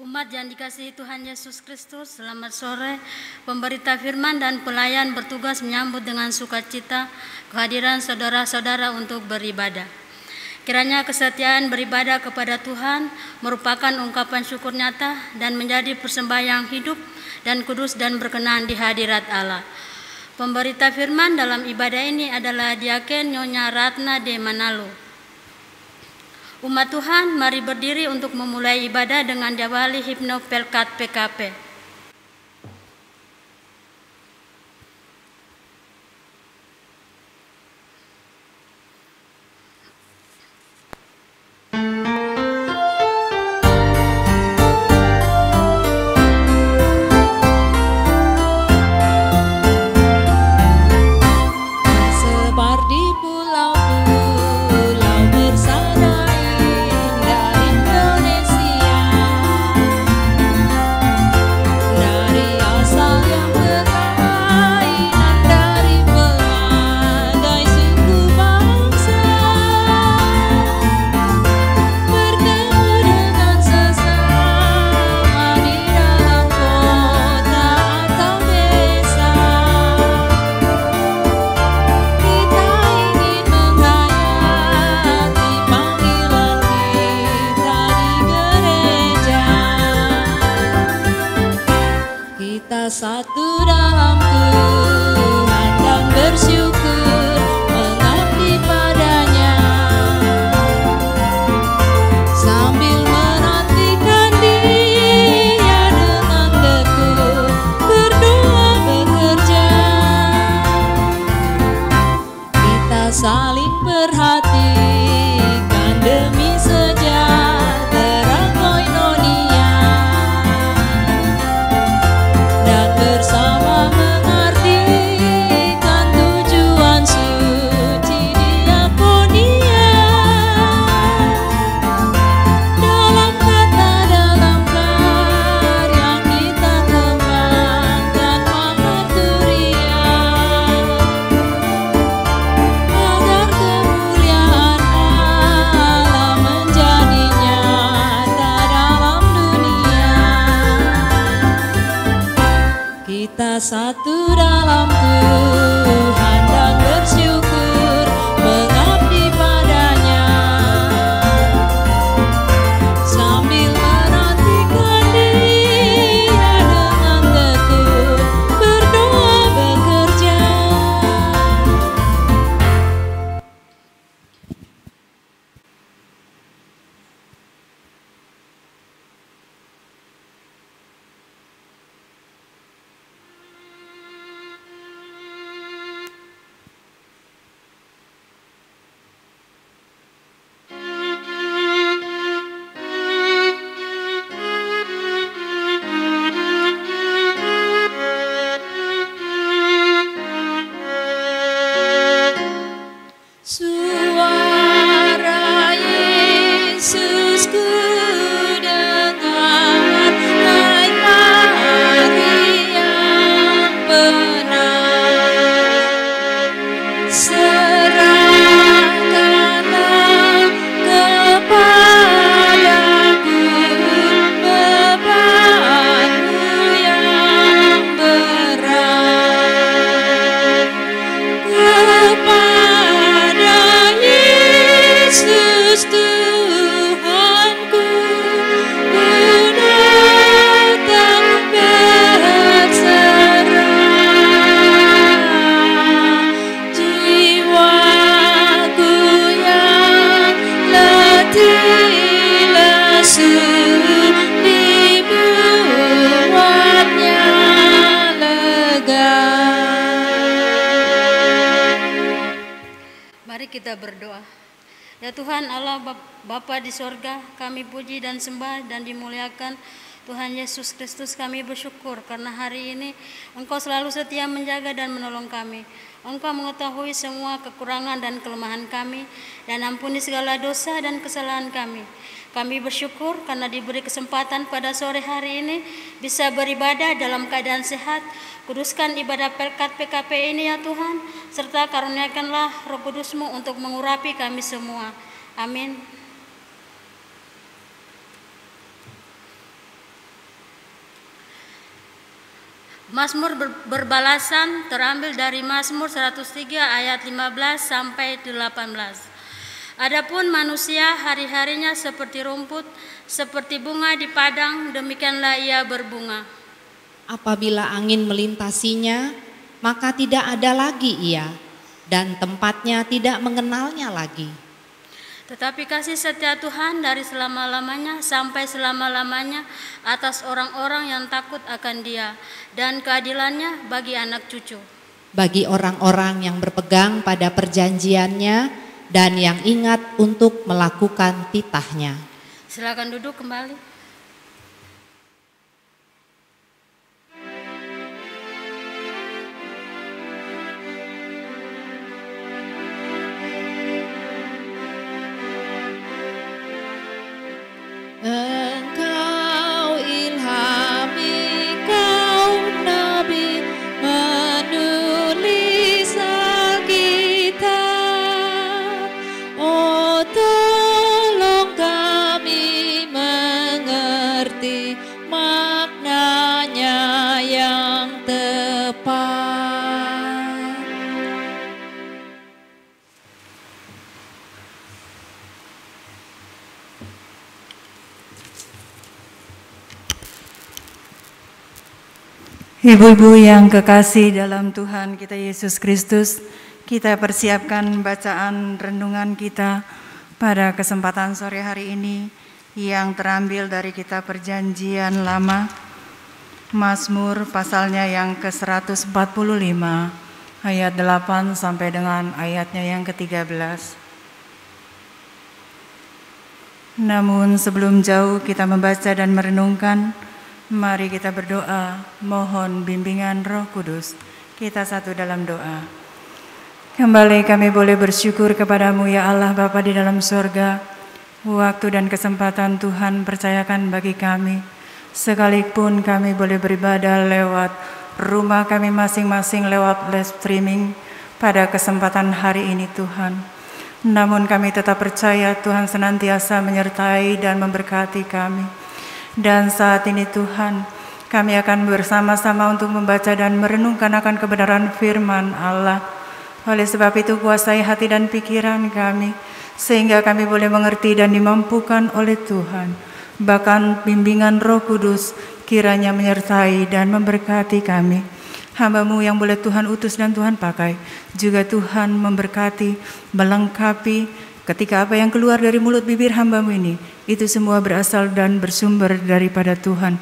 Umat yang dikasihi Tuhan Yesus Kristus, selamat sore. Pemberita firman dan pelayan bertugas menyambut dengan sukacita kehadiran saudara-saudara untuk beribadah. Kiranya kesetiaan beribadah kepada Tuhan merupakan ungkapan syukur nyata dan menjadi persembahan hidup dan kudus dan berkenan di hadirat Allah. Pemberita firman dalam ibadah ini adalah Diaken Nyonya Ratna de Manalo. Umat Tuhan, mari berdiri untuk memulai ibadah dengan diawali himne Pelkat PKP. Satu dalam Tuhan dan bersyukur mengabdi padanya, sambil menantikan Dia dengan tekun berdoa bekerja. Kita saling perhatikan demi sejahtera koinonia, bersama mengartikan tujuan suci diakonia. Dalam kata, dalam karya kita kembangkan mahaturia, agar kemuliaan Allah menjadi nyata dalam dunia. Kita satu dalam Tuhan dan bersyukur mengabdi padanya, sambil menantikan Dia dengan tekun berdoa bekerja. Suara Yesus ku dengar, hai hari yang benar. Serahkanlah kepadaku bebanmu yang berat. Kepada Yesus Tuhanku ku datang berserah. Jiwaku yang letih lesu dibuatnya lega. Mari kita berdoa. Ya Tuhan Allah Bapa di sorga, kami puji dan sembah dan dimuliakan Tuhan Yesus Kristus. Kami bersyukur karena hari ini Engkau selalu setia menjaga dan menolong kami. Engkau mengetahui semua kekurangan dan kelemahan kami dan ampuni segala dosa dan kesalahan kami. Kami bersyukur karena diberi kesempatan pada sore hari ini bisa beribadah dalam keadaan sehat. Kuduskan ibadah Pelkat PKP ini ya Tuhan, serta karuniakanlah Roh Kudus-Mu untuk mengurapi kami semua. Amin. Mazmur berbalasan terambil dari Mazmur 103 ayat 15 sampai 18. Adapun manusia hari-harinya seperti rumput, seperti bunga di padang, demikianlah ia berbunga. Apabila angin melintasinya, maka tidak ada lagi ia, dan tempatnya tidak mengenalnya lagi. Tetapi kasih setia Tuhan dari selama-lamanya sampai selama-lamanya atas orang-orang yang takut akan Dia, dan keadilannya bagi anak cucu. Bagi orang-orang yang berpegang pada perjanjiannya dan yang ingat untuk melakukan titahnya. Silakan duduk kembali. Engkau ilhami kaum nabi menulis Alkitab. Oh, tolong kami mengerti maknanya yang tepat. Ibu-ibu yang kekasih dalam Tuhan kita Yesus Kristus, kita persiapkan bacaan renungan kita pada kesempatan sore hari ini yang terambil dari kitab Perjanjian Lama, Mazmur pasalnya yang ke-145, ayat 8 sampai dengan ayatnya yang ke-13. Namun sebelum jauh kita membaca dan merenungkan, mari kita berdoa, mohon bimbingan Roh Kudus. Kita satu dalam doa. Kembali kami boleh bersyukur kepadamu ya Allah Bapa di dalam sorga. Waktu dan kesempatan Tuhan percayakan bagi kami. Sekalipun kami boleh beribadah lewat rumah kami masing-masing lewat live streaming pada kesempatan hari ini Tuhan. Namun kami tetap percaya Tuhan senantiasa menyertai dan memberkati kami. Dan saat ini Tuhan, kami akan bersama-sama untuk membaca dan merenungkan akan kebenaran firman Allah. Oleh sebab itu kuasai hati dan pikiran kami, sehingga kami boleh mengerti dan dimampukan oleh Tuhan. Bahkan bimbingan Roh Kudus kiranya menyertai dan memberkati kami. Hamba-Mu yang boleh Tuhan utus dan Tuhan pakai, juga Tuhan memberkati, melengkapi, ketika apa yang keluar dari mulut bibir hamba-Mu ini, itu semua berasal dan bersumber daripada Tuhan.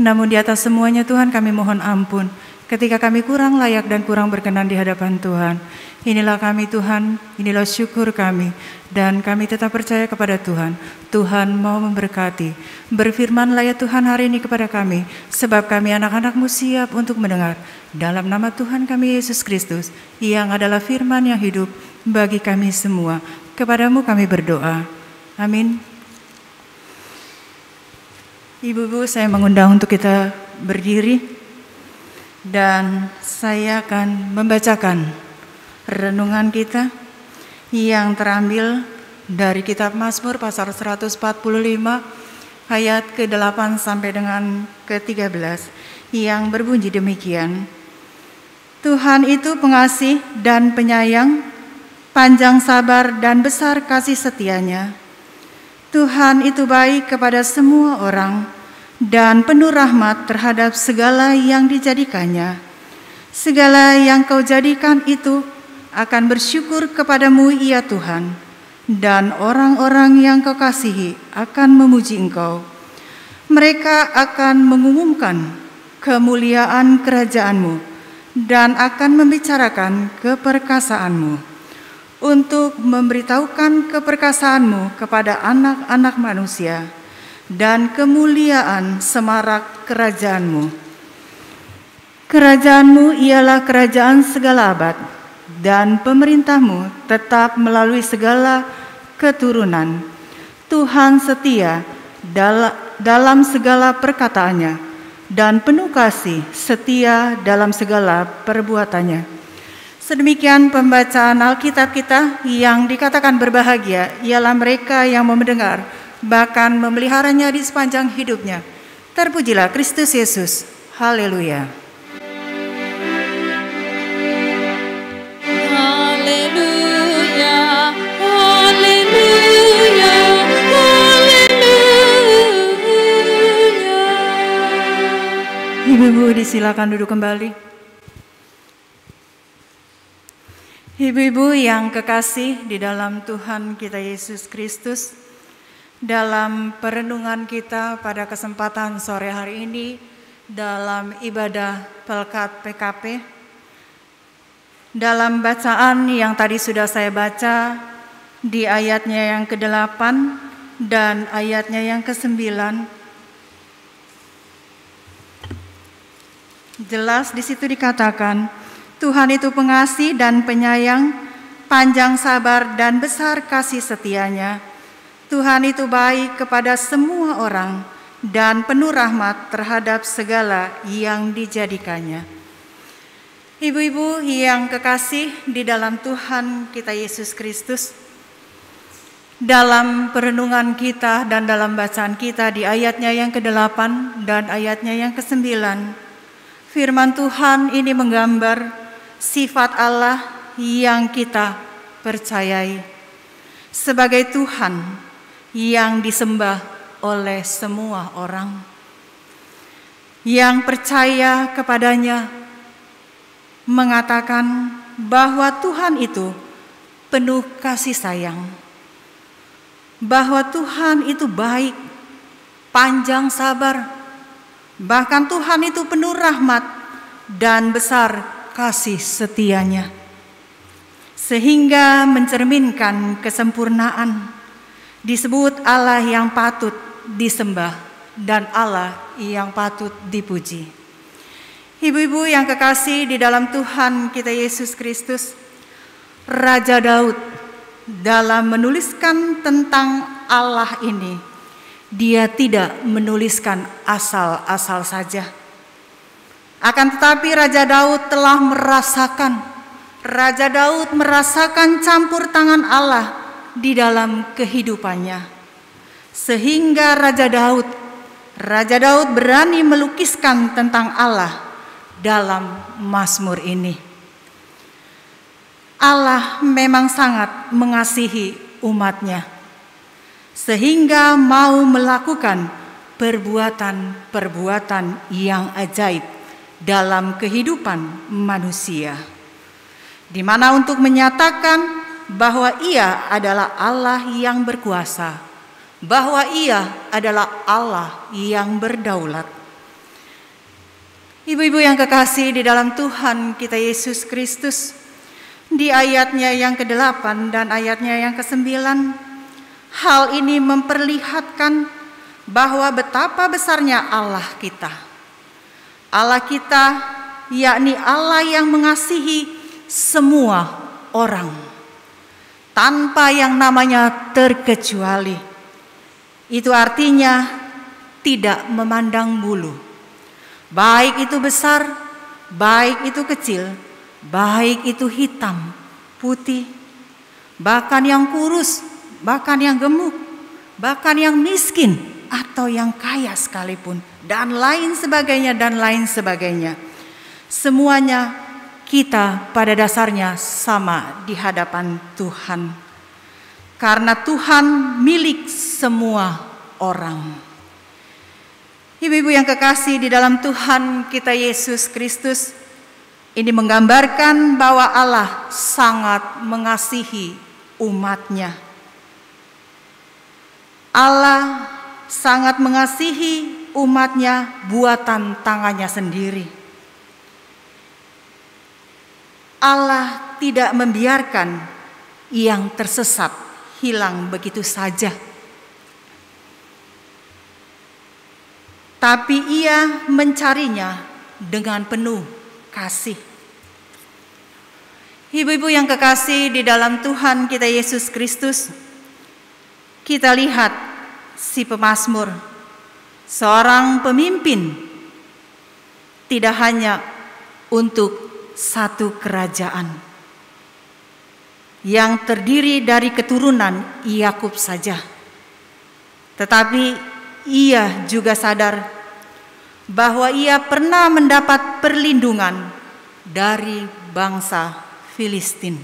Namun di atas semuanya Tuhan kami mohon ampun, ketika kami kurang layak dan kurang berkenan di hadapan Tuhan. Inilah kami Tuhan, inilah syukur kami, dan kami tetap percaya kepada Tuhan. Tuhan mau memberkati. Berfirmanlah ya Tuhan hari ini kepada kami, sebab kami anak-anak-Mu siap untuk mendengar. Dalam nama Tuhan kami Yesus Kristus, yang adalah firman yang hidup bagi kami semua. Kepadamu kami berdoa. Amin. Ibu-ibu, saya mengundang untuk kita berdiri dan saya akan membacakan renungan kita yang terambil dari kitab Mazmur pasal 145 ayat ke-8 sampai dengan ke-13 yang berbunyi demikian. Tuhan itu pengasih dan penyayang, panjang sabar dan besar kasih setianya. Tuhan itu baik kepada semua orang dan penuh rahmat terhadap segala yang dijadikannya. Segala yang Kau jadikan itu akan bersyukur kepadamu ya Tuhan, dan orang-orang yang Kau kasihi akan memuji Engkau. Mereka akan mengumumkan kemuliaan kerajaan-Mu dan akan membicarakan keperkasaanmu, untuk memberitahukan keperkasaan-Mu kepada anak-anak manusia dan kemuliaan semarak kerajaan-Mu. Kerajaan-Mu ialah kerajaan segala abad, dan pemerintah-Mu tetap melalui segala keturunan. Tuhan setia dalam segala perkataannya, dan penuh kasih setia dalam segala perbuatannya. Sedemikian pembacaan Alkitab kita. Yang dikatakan berbahagia ialah mereka yang mau mendengar, bahkan memeliharanya di sepanjang hidupnya. Terpujilah Kristus Yesus. Haleluya. Ibu-ibu disilakan duduk kembali. Ibu-ibu yang kekasih di dalam Tuhan kita Yesus Kristus, dalam perenungan kita pada kesempatan sore hari ini dalam ibadah Pelkat PKP, dalam bacaan yang tadi sudah saya baca di ayatnya yang ke-8 dan ayatnya yang ke-9, jelas di situ dikatakan, Tuhan itu pengasih dan penyayang, panjang sabar dan besar kasih setianya. Tuhan itu baik kepada semua orang dan penuh rahmat terhadap segala yang dijadikannya. Ibu-ibu yang kekasih di dalam Tuhan kita Yesus Kristus, dalam perenungan kita dan dalam bacaan kita di ayatnya yang ke-8 dan ayatnya yang ke-9, firman Tuhan ini menggambar sifat Allah yang kita percayai sebagai Tuhan yang disembah oleh semua orang. Yang percaya kepadanya mengatakan bahwa Tuhan itu penuh kasih sayang, bahwa Tuhan itu baik, panjang sabar, bahkan Tuhan itu penuh rahmat dan besar kasih setianya, sehingga mencerminkan kesempurnaan. Disebut Allah yang patut disembah dan Allah yang patut dipuji. Ibu-ibu yang kekasih di dalam Tuhan kita Yesus Kristus, Raja Daud dalam menuliskan tentang Allah ini, dia tidak menuliskan asal-asal saja. Akan tetapi Raja Daud telah merasakan campur tangan Allah di dalam kehidupannya. Sehingga Raja Daud berani melukiskan tentang Allah dalam Mazmur ini. Allah memang sangat mengasihi umatnya, sehingga mau melakukan perbuatan-perbuatan yang ajaib dalam kehidupan manusia, di mana untuk menyatakan bahwa Ia adalah Allah yang berkuasa, bahwa Ia adalah Allah yang berdaulat. Ibu-ibu yang kekasih di dalam Tuhan kita Yesus Kristus, di ayatnya yang ke-8 dan ayatnya yang ke-9, hal ini memperlihatkan bahwa betapa besarnya Allah kita. Allah kita yakni Allah yang mengasihi semua orang tanpa yang namanya terkecuali. Itu artinya tidak memandang bulu. Baik itu besar, baik itu kecil, baik itu hitam, putih, bahkan yang kurus, bahkan yang gemuk, bahkan yang miskin atau yang kaya sekalipun, dan lain sebagainya dan lain sebagainya. Semuanya kita pada dasarnya sama di hadapan Tuhan, karena Tuhan milik semua orang. Ibu-ibu yang kekasih di dalam Tuhan kita Yesus Kristus, ini menggambarkan bahwa Allah sangat mengasihi umatnya. Allah sangat mengasihi umatnya buatan tangannya sendiri. Allah tidak membiarkan yang tersesat hilang begitu saja, tapi Ia mencarinya dengan penuh kasih. Ibu-ibu yang kekasih di dalam Tuhan kita Yesus Kristus, kita lihat si pemazmur, seorang pemimpin, tidak hanya untuk satu kerajaan yang terdiri dari keturunan Yakub saja, tetapi ia juga sadar bahwa ia pernah mendapat perlindungan dari bangsa Filistin.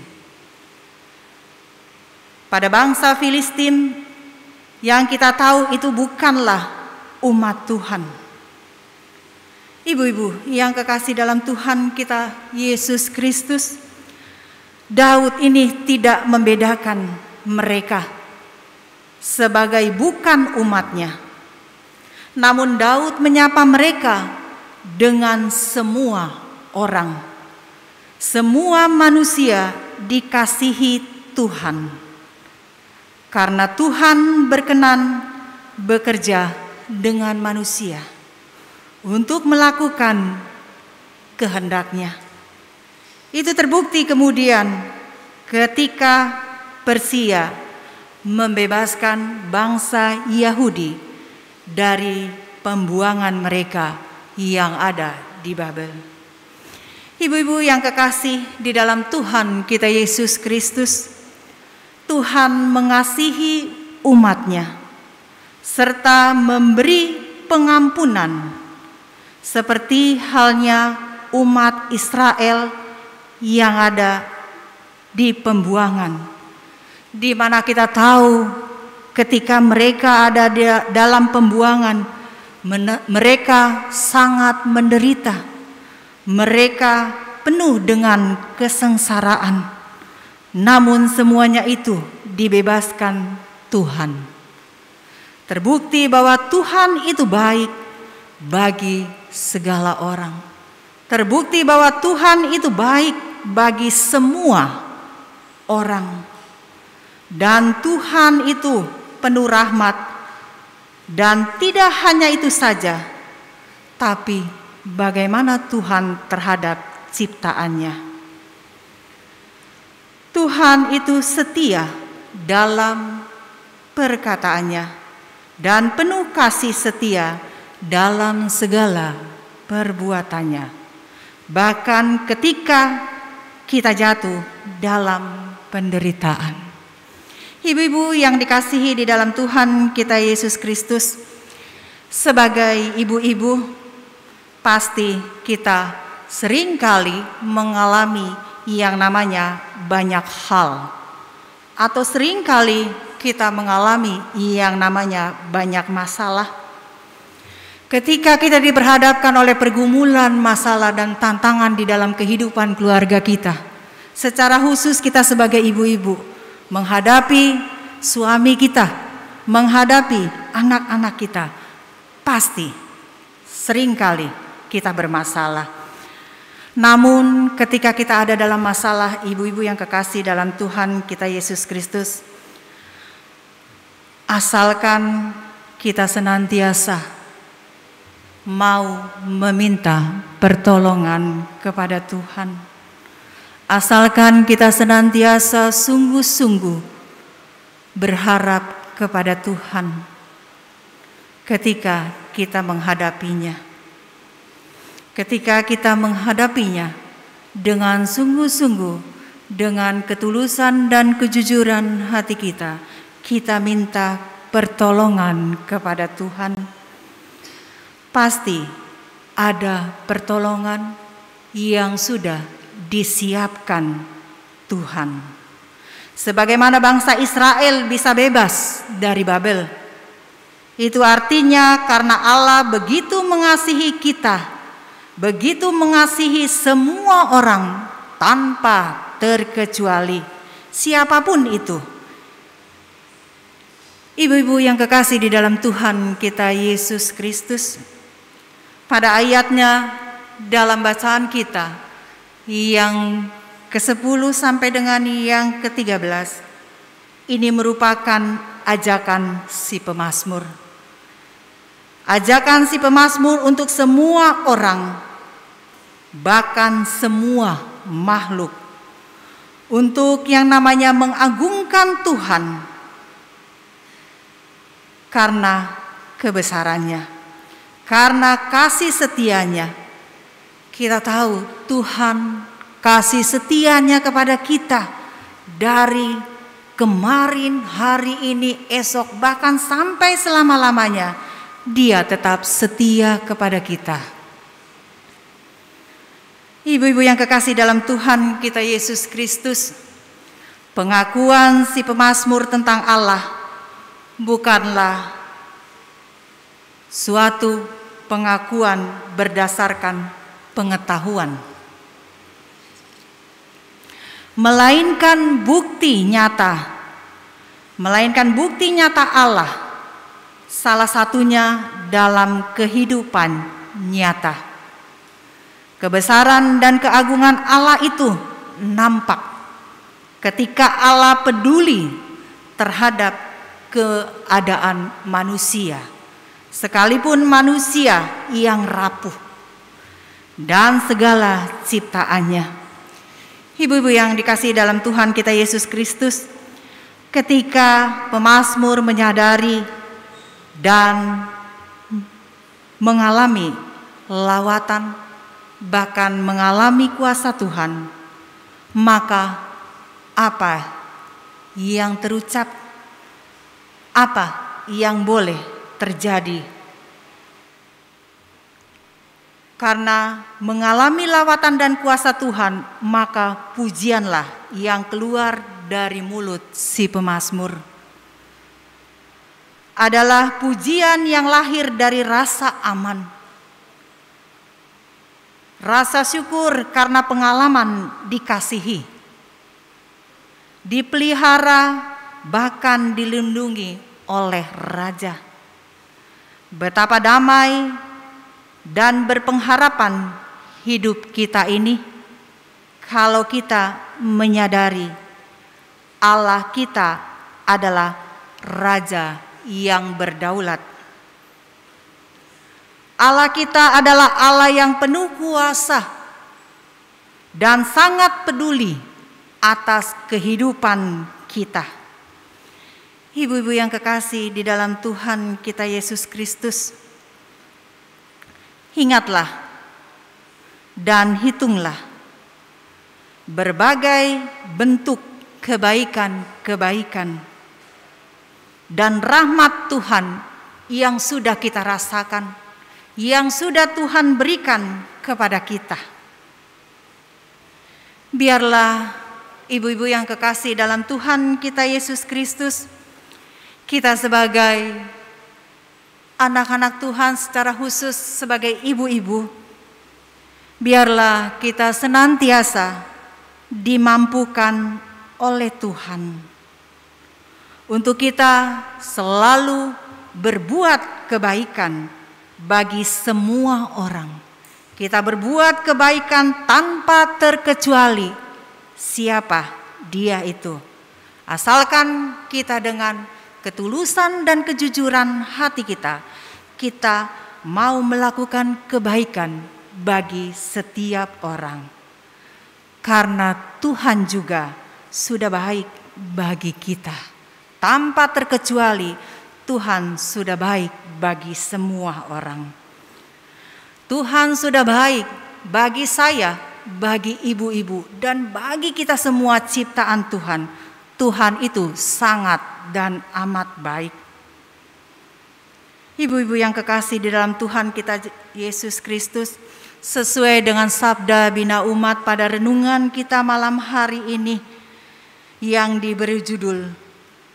Pada bangsa Filistin yang kita tahu itu bukanlah umat Tuhan. Ibu-ibu yang kekasih dalam Tuhan kita Yesus Kristus, Daud ini tidak membedakan mereka sebagai bukan umatnya. Namun Daud menyapa mereka dengan semua orang. Semua manusia dikasihi Tuhan. Karena Tuhan berkenan bekerja dengan manusia untuk melakukan kehendak-Nya. Itu terbukti kemudian ketika Persia membebaskan bangsa Yahudi dari pembuangan mereka yang ada di Babel. Ibu-ibu yang kekasih di dalam Tuhan kita Yesus Kristus, Tuhan mengasihi umat-Nya serta memberi pengampunan seperti halnya umat Israel yang ada di pembuangan, di mana kita tahu ketika mereka ada dalam pembuangan, mereka sangat menderita, mereka penuh dengan kesengsaraan. Namun semuanya itu dibebaskan Tuhan. Terbukti bahwa Tuhan itu baik bagi segala orang. Terbukti bahwa Tuhan itu baik bagi semua orang. Dan Tuhan itu penuh rahmat. Dan tidak hanya itu saja, tapi bagaimana Tuhan terhadap ciptaannya. Tuhan itu setia dalam perkataannya dan penuh kasih setia dalam segala perbuatannya. Bahkan ketika kita jatuh dalam penderitaan. Ibu-ibu yang dikasihi di dalam Tuhan kita Yesus Kristus, sebagai ibu-ibu pasti kita seringkali mengalami yang namanya banyak hal, atau seringkali kita mengalami yang namanya banyak masalah. Ketika kita diperhadapkan oleh pergumulan, masalah, dan tantangan di dalam kehidupan keluarga kita, secara khusus kita sebagai ibu-ibu menghadapi suami kita, menghadapi anak-anak kita, pasti seringkali kita bermasalah. Namun ketika kita ada dalam masalah, ibu-ibu yang kekasih dalam Tuhan kita Yesus Kristus, asalkan kita senantiasa mau meminta pertolongan kepada Tuhan, asalkan kita senantiasa sungguh-sungguh berharap kepada Tuhan ketika kita menghadapinya. Ketika kita menghadapinya dengan sungguh-sungguh, dengan ketulusan dan kejujuran hati kita, kita minta pertolongan kepada Tuhan. Pasti ada pertolongan yang sudah disiapkan Tuhan. Sebagaimana bangsa Israel bisa bebas dari Babel, itu artinya karena Allah begitu mengasihi kita, begitu mengasihi semua orang tanpa terkecuali, siapapun itu. Ibu-ibu yang kekasih di dalam Tuhan kita Yesus Kristus, pada ayatnya dalam bacaan kita yang ke-10 sampai dengan yang ke-13, ini merupakan ajakan si pemazmur. Ajakan si pemazmur untuk semua orang, bahkan semua makhluk, untuk yang namanya mengagungkan Tuhan karena kebesarannya, karena kasih setianya. Kita tahu Tuhan kasih setianya kepada kita dari kemarin, hari ini, esok, bahkan sampai selama-lamanya. Dia tetap setia kepada kita. Ibu-ibu yang kekasih dalam Tuhan kita Yesus Kristus, pengakuan si pemazmur tentang Allah bukanlah suatu pengakuan berdasarkan pengetahuan, melainkan bukti nyata Allah, salah satunya dalam kehidupan nyata. Kebesaran dan keagungan Allah itu nampak ketika Allah peduli terhadap keadaan manusia, sekalipun manusia yang rapuh dan segala ciptaannya. Ibu-ibu yang dikasihi dalam Tuhan kita Yesus Kristus, ketika pemazmur menyadari dan mengalami lawatan, bahkan mengalami kuasa Tuhan, maka apa yang terucap, apa yang boleh terjadi? Karena mengalami lawatan dan kuasa Tuhan, maka pujianlah yang keluar dari mulut si pemazmur adalah pujian yang lahir dari rasa aman, rasa syukur karena pengalaman dikasihi, dipelihara, bahkan dilindungi oleh Raja. Betapa damai dan berpengharapan hidup kita ini kalau kita menyadari Allah kita adalah Raja yang berdaulat. Allah kita adalah Allah yang penuh kuasa dan sangat peduli atas kehidupan kita. Ibu-ibu yang kekasih di dalam Tuhan kita Yesus Kristus, ingatlah dan hitunglah berbagai bentuk kebaikan-kebaikan dan rahmat Tuhan yang sudah kita rasakan, yang sudah Tuhan berikan kepada kita. Biarlah ibu-ibu yang kekasih dalam Tuhan kita Yesus Kristus, kita sebagai anak-anak Tuhan secara khusus sebagai ibu-ibu, biarlah kita senantiasa dimampukan oleh Tuhan untuk kita selalu berbuat kebaikan bagi semua orang. Kita berbuat kebaikan tanpa terkecuali siapa dia itu. Asalkan kita dengan ketulusan dan kejujuran hati kita, kita mau melakukan kebaikan bagi setiap orang. Karena Tuhan juga sudah baik bagi kita. Tanpa terkecuali Tuhan sudah baik bagi semua orang. Tuhan sudah baik bagi saya, bagi ibu-ibu, dan bagi kita semua ciptaan Tuhan. Tuhan itu sangat dan amat baik. Ibu-ibu yang kekasih di dalam Tuhan kita Yesus Kristus, sesuai dengan sabda Bina Umat pada renungan kita malam hari ini yang diberi judul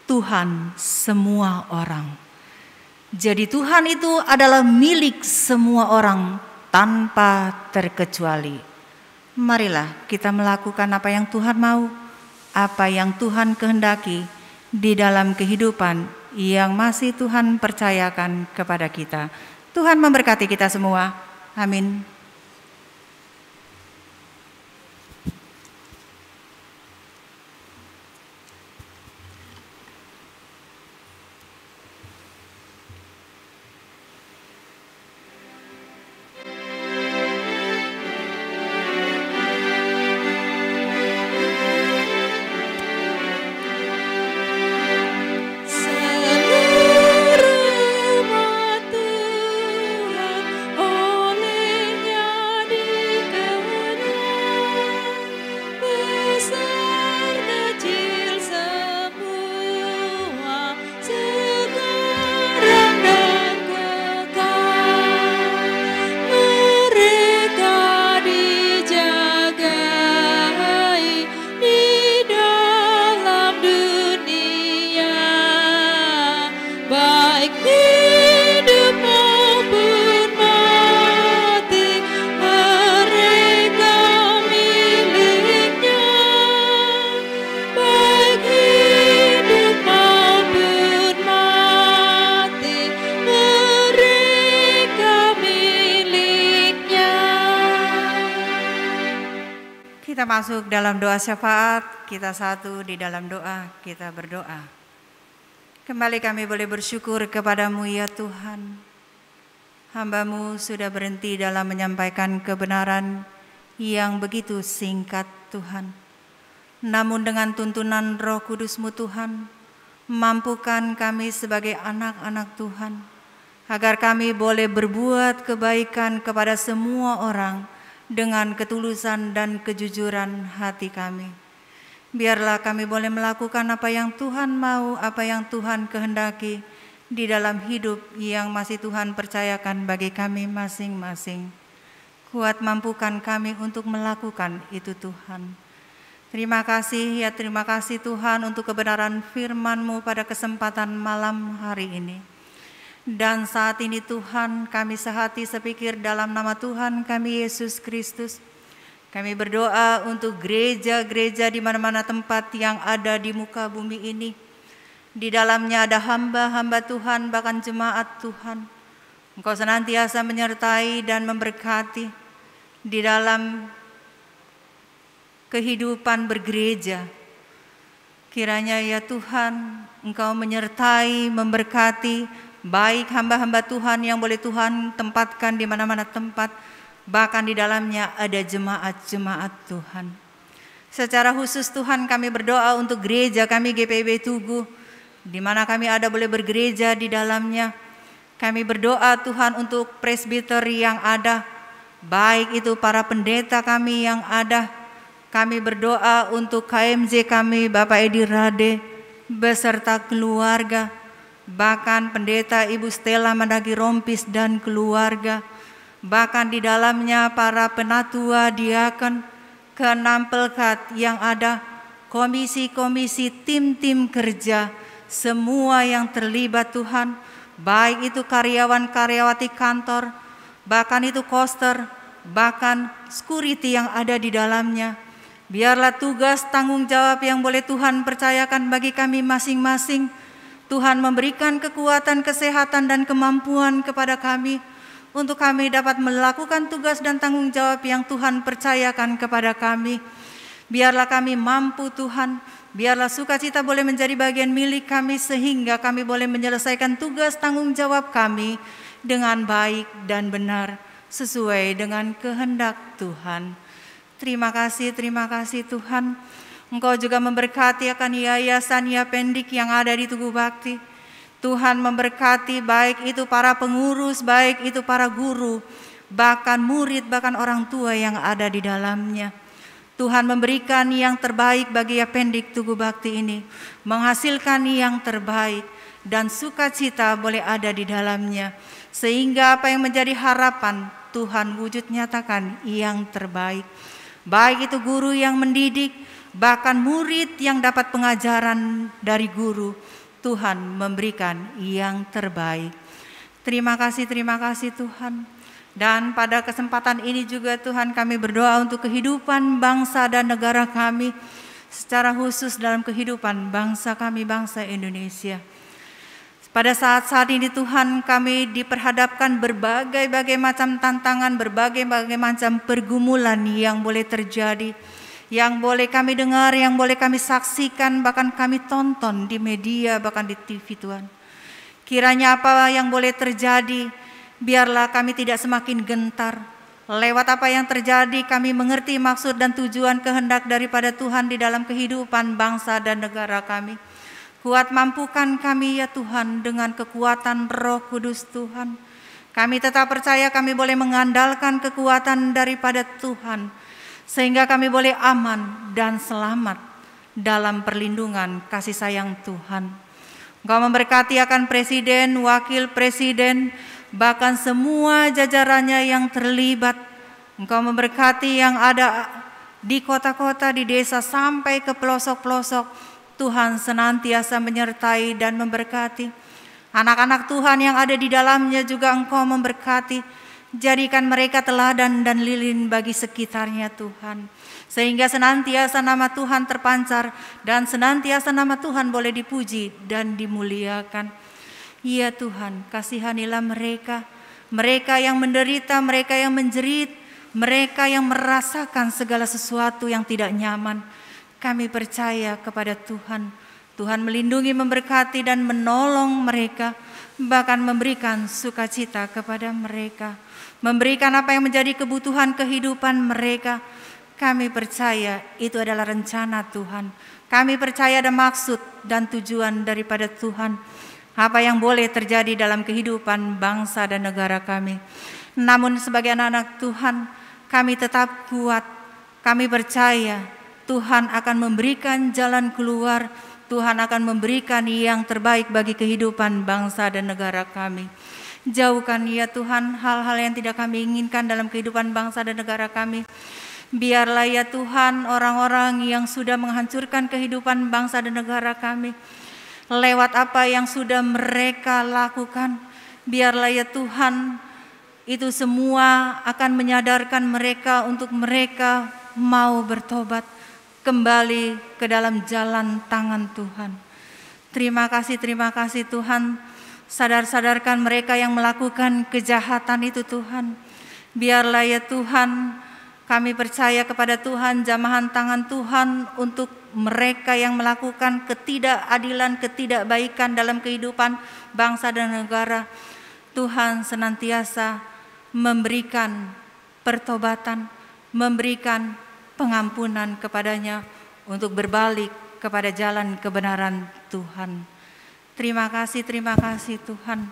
Tuhan semua orang. Jadi Tuhan itu adalah milik semua orang tanpa terkecuali. Marilah kita melakukan apa yang Tuhan mau, apa yang Tuhan kehendaki di dalam kehidupan yang masih Tuhan percayakan kepada kita. Tuhan memberkati kita semua. Amin. Olehnya Kita masuk dalam doa syafaat, kita satu di dalam doa, kita berdoa. Kembali kami boleh bersyukur kepadamu ya Tuhan. Hamba-Mu sudah berhenti dalam menyampaikan kebenaran yang begitu singkat Tuhan. Namun dengan tuntunan Roh Kudus-Mu Tuhan, mampukan kami sebagai anak-anak Tuhan, agar kami boleh berbuat kebaikan kepada semua orang, dengan ketulusan dan kejujuran hati kami. Biarlah kami boleh melakukan apa yang Tuhan mau, apa yang Tuhan kehendaki di dalam hidup yang masih Tuhan percayakan bagi kami masing-masing. Kuat mampukan kami untuk melakukan itu Tuhan. Terima kasih Tuhan untuk kebenaran firman-Mu pada kesempatan malam hari ini. Dan saat ini Tuhan, kami sehati sepikir dalam nama Tuhan kami Yesus Kristus. Kami berdoa untuk gereja-gereja di mana-mana tempat yang ada di muka bumi ini. Di dalamnya ada hamba-hamba Tuhan, bahkan jemaat Tuhan. Engkau senantiasa menyertai dan memberkati di dalam kehidupan bergereja. Kiranya ya Tuhan, Engkau menyertai, memberkati, baik hamba-hamba Tuhan yang boleh Tuhan tempatkan di mana-mana tempat, bahkan di dalamnya ada jemaat-jemaat Tuhan. Secara khusus Tuhan kami berdoa untuk gereja kami GPIB Tugu, di mana kami ada boleh bergereja di dalamnya. Kami berdoa Tuhan untuk presbiter yang ada, baik itu para pendeta kami yang ada. Kami berdoa untuk KMJ kami Bapak Edi Rade beserta keluarga, bahkan pendeta Ibu Stella Mandagi Rompis dan keluarga, bahkan di dalamnya para penatua, diakon, keenam pelkat yang ada, komisi-komisi, tim-tim kerja, semua yang terlibat Tuhan, baik itu karyawan-karyawati kantor, bahkan itu koster, bahkan security yang ada di dalamnya. Biarlah tugas tanggung jawab yang boleh Tuhan percayakan bagi kami masing-masing, Tuhan memberikan kekuatan, kesehatan, dan kemampuan kepada kami untuk kami dapat melakukan tugas dan tanggung jawab yang Tuhan percayakan kepada kami. Biarlah kami mampu Tuhan, biarlah sukacita boleh menjadi bagian milik kami sehingga kami boleh menyelesaikan tugas tanggung jawab kami dengan baik dan benar sesuai dengan kehendak Tuhan. Terima kasih Tuhan. Engkau juga memberkati akan yayasan Yapendik yang ada di Tugu Bakti. Tuhan memberkati baik itu para pengurus, baik itu para guru, bahkan murid, bahkan orang tua yang ada di dalamnya. Tuhan memberikan yang terbaik bagi Yapendik Tugu Bakti ini, menghasilkan yang terbaik dan sukacita boleh ada di dalamnya. Sehingga apa yang menjadi harapan Tuhan wujud nyatakan yang terbaik. Baik itu guru yang mendidik, bahkan murid yang dapat pengajaran dari guru, Tuhan memberikan yang terbaik. Terima kasih Tuhan. Dan pada kesempatan ini juga Tuhan kami berdoa untuk kehidupan bangsa dan negara kami, secara khusus dalam kehidupan bangsa kami, bangsa Indonesia. Pada saat-saat ini Tuhan kami diperhadapkan berbagai macam tantangan, berbagai macam pergumulan yang boleh terjadi, yang boleh kami dengar, yang boleh kami saksikan, bahkan kami tonton di media, bahkan di TV Tuhan. Kiranya apa yang boleh terjadi, biarlah kami tidak semakin gentar. Lewat apa yang terjadi kami mengerti maksud dan tujuan kehendak daripada Tuhan di dalam kehidupan bangsa dan negara kami. Kuat mampukan kami ya Tuhan dengan kekuatan Roh Kudus Tuhan. Kami tetap percaya kami boleh mengandalkan kekuatan daripada Tuhan, sehingga kami boleh aman dan selamat dalam perlindungan kasih sayang Tuhan. Engkau memberkati akan presiden, wakil presiden, bahkan semua jajarannya yang terlibat. Engkau memberkati yang ada di kota-kota, di desa, sampai ke pelosok-pelosok. Tuhan senantiasa menyertai dan memberkati. Anak-anak Tuhan yang ada di dalamnya juga Engkau memberkati. Jadikan mereka teladan dan lilin bagi sekitarnya Tuhan. Sehingga senantiasa nama Tuhan terpancar dan senantiasa nama Tuhan boleh dipuji dan dimuliakan. Ya Tuhan, kasihanilah mereka yang menderita, mereka yang menjerit, mereka yang merasakan segala sesuatu yang tidak nyaman. Kami percaya kepada Tuhan. Tuhan melindungi, memberkati dan menolong mereka, bahkan memberikan sukacita kepada mereka, memberikan apa yang menjadi kebutuhan kehidupan mereka. Kami percaya itu adalah rencana Tuhan. Kami percaya ada maksud dan tujuan daripada Tuhan. Apa yang boleh terjadi dalam kehidupan bangsa dan negara kami. Namun sebagai anak-anak Tuhan, kami tetap kuat. Kami percaya Tuhan akan memberikan jalan keluar. Tuhan akan memberikan yang terbaik bagi kehidupan bangsa dan negara kami. Jauhkan ya Tuhan hal-hal yang tidak kami inginkan dalam kehidupan bangsa dan negara kami. Biarlah ya Tuhan orang-orang yang sudah menghancurkan kehidupan bangsa dan negara kami, lewat apa yang sudah mereka lakukan, biarlah ya Tuhan itu semua akan menyadarkan mereka untuk mereka mau bertobat kembali ke dalam jalan tangan Tuhan. Terima kasih Tuhan. Sadarkan mereka yang melakukan kejahatan itu Tuhan. Biarlah ya Tuhan, kami percaya kepada Tuhan, jamahan tangan Tuhan untuk mereka yang melakukan ketidakadilan, ketidakbaikan dalam kehidupan bangsa dan negara. Tuhan senantiasa memberikan pertobatan, memberikan pengampunan kepadanya untuk berbalik kepada jalan kebenaran Tuhan. Terima kasih Tuhan.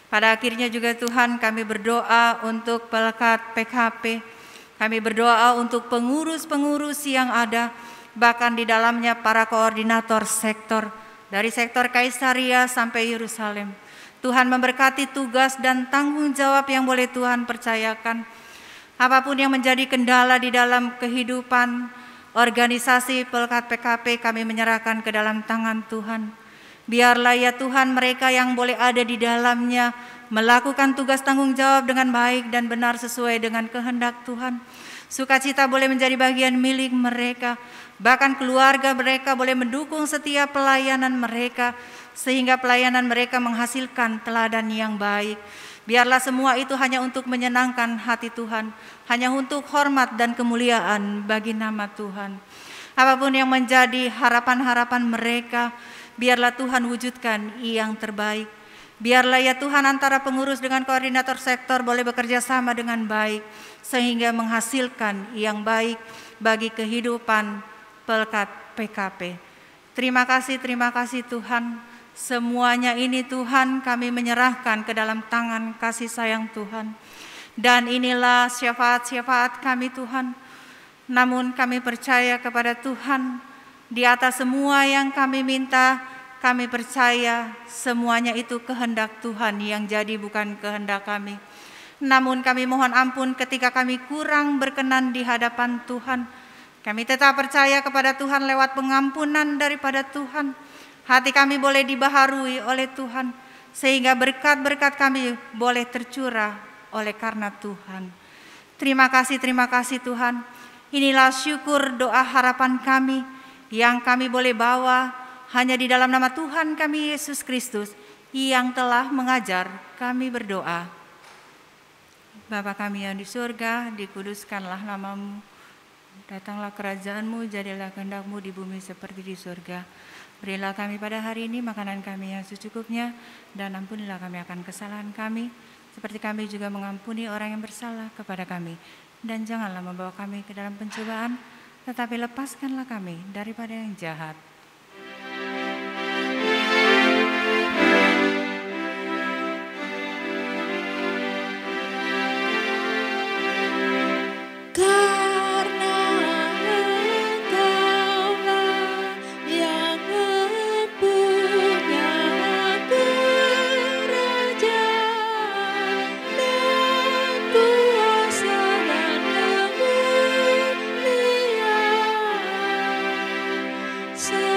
Pada akhirnya juga Tuhan kami berdoa untuk Pelkat PKP. Kami berdoa untuk pengurus-pengurus yang ada, bahkan di dalamnya para koordinator sektor, dari sektor Kaisaria sampai Yerusalem. Tuhan memberkati tugas dan tanggung jawab yang boleh Tuhan percayakan. Apapun yang menjadi kendala di dalam kehidupan organisasi Pelkat PKP, kami menyerahkan ke dalam tangan Tuhan. Biarlah ya Tuhan mereka yang boleh ada di dalamnya melakukan tugas tanggung jawab dengan baik dan benar sesuai dengan kehendak Tuhan. Sukacita boleh menjadi bagian milik mereka. Bahkan keluarga mereka boleh mendukung setiap pelayanan mereka, sehingga pelayanan mereka menghasilkan teladan yang baik. Biarlah semua itu hanya untuk menyenangkan hati Tuhan, hanya untuk hormat dan kemuliaan bagi nama Tuhan. Apapun yang menjadi harapan-harapan mereka, biarlah Tuhan wujudkan yang terbaik. Biarlah ya Tuhan antara pengurus dengan koordinator sektor boleh bekerja sama dengan baik, sehingga menghasilkan yang baik bagi kehidupan Pelkat PKP. Terima kasih Tuhan. Semuanya ini Tuhan kami menyerahkan ke dalam tangan kasih sayang Tuhan. Dan inilah syafaat-syafaat kami Tuhan. Namun kami percaya kepada Tuhan, di atas semua yang kami minta, kami percaya semuanya itu kehendak Tuhan yang jadi bukan kehendak kami. Namun kami mohon ampun ketika kami kurang berkenan di hadapan Tuhan. Kami tetap percaya kepada Tuhan lewat pengampunan daripada Tuhan. Hati kami boleh dibaharui oleh Tuhan, sehingga berkat-berkat kami boleh tercurah oleh karena Tuhan. Terima kasih Tuhan. Inilah syukur doa harapan kami yang kami boleh bawa hanya di dalam nama Tuhan kami Yesus Kristus yang telah mengajar kami berdoa. Bapa kami yang di surga, dikuduskanlah nama-Mu. Datanglah kerajaan-Mu, jadilah kehendak-Mu di bumi seperti di surga. Berilah kami pada hari ini makanan kami yang secukupnya, dan ampunilah kami akan kesalahan kami, seperti kami juga mengampuni orang yang bersalah kepada kami. Dan janganlah membawa kami ke dalam pencobaan, tetapi lepaskanlah kami daripada yang jahat. Say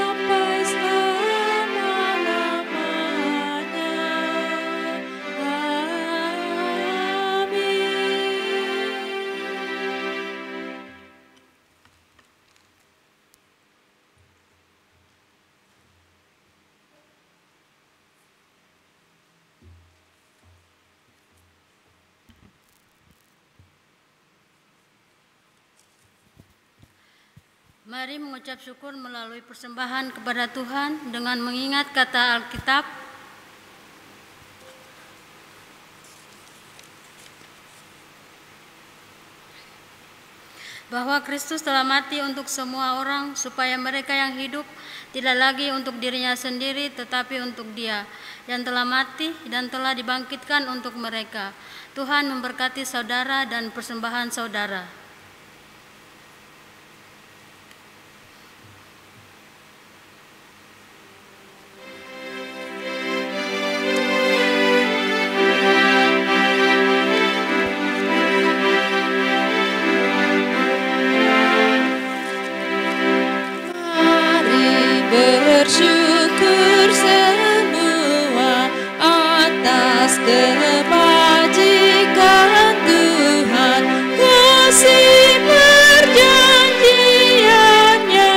Mari mengucap syukur melalui persembahan kepada Tuhan dengan mengingat kata Alkitab. Bahwa Kristus telah mati untuk semua orang supaya mereka yang hidup tidak lagi untuk dirinya sendiri tetapi untuk Dia yang telah mati dan telah dibangkitkan untuk mereka. Tuhan memberkati saudara dan persembahan saudara. Bersyukur semua atas kebajikan Tuhan, kasih perjanjiannya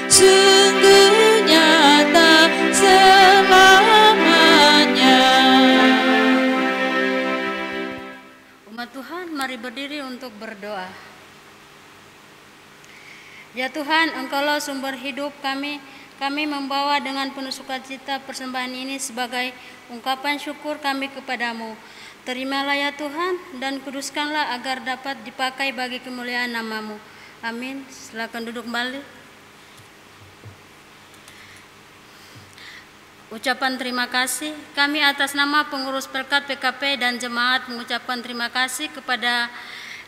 sungguh nyata selamanya. Umat Tuhan, mari berdiri untuk berdoa. Ya Tuhan, Engkaulah sumber hidup kami. Kami membawa dengan penuh sukacita persembahan ini sebagai ungkapan syukur kami kepadamu. Terimalah ya Tuhan dan kuduskanlah agar dapat dipakai bagi kemuliaan nama-Mu. Amin. Silakan duduk kembali. Ucapan terima kasih. Kami atas nama pengurus Pelkat PKP dan jemaat mengucapkan terima kasih kepada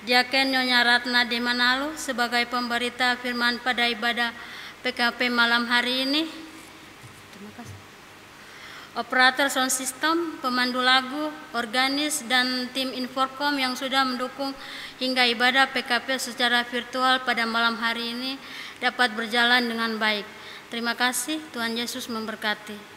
Diaken Nyonya Ratna de Manalo sebagai pemberita firman pada ibadah PKP malam hari ini. Terima kasih. Operator sound system, pemandu lagu, organis, dan tim Inforkom yang sudah mendukung hingga ibadah PKP secara virtual pada malam hari ini dapat berjalan dengan baik. Terima kasih, Tuhan Yesus memberkati.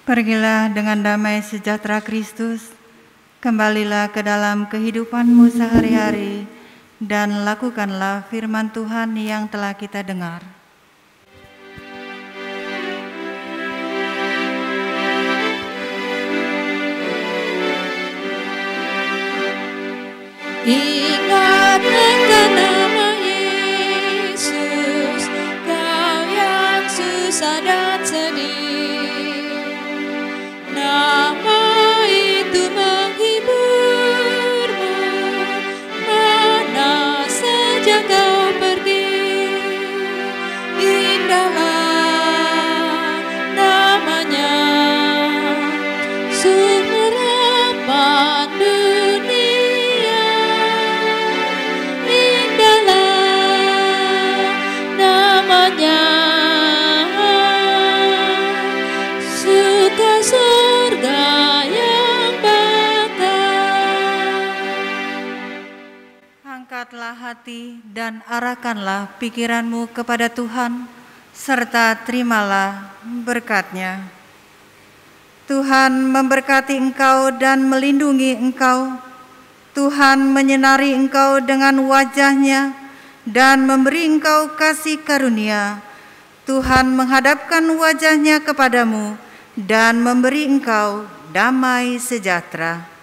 Pergilah dengan damai sejahtera Kristus, kembalilah ke dalam kehidupanmu sehari-hari, dan lakukanlah firman Tuhan yang telah kita dengar. Ingat akan nama Yesus, kau yang susah dan sedih. Nama itu menghiburmu, mana saja kau pergi. Indahlah namanya, sumber harapan dunia. Indahlah namanya, suka surga yang bakal. Angkatlah hati dan arahkanlah pikiranmu kepada Tuhan, serta terimalah berkat-Nya. Tuhan memberkati engkau dan melindungi engkau. Tuhan menyinari engkau dengan wajah-Nya dan memberi engkau kasih karunia. Tuhan menghadapkan wajah-Nya kepadamu dan memberi engkau damai sejahtera.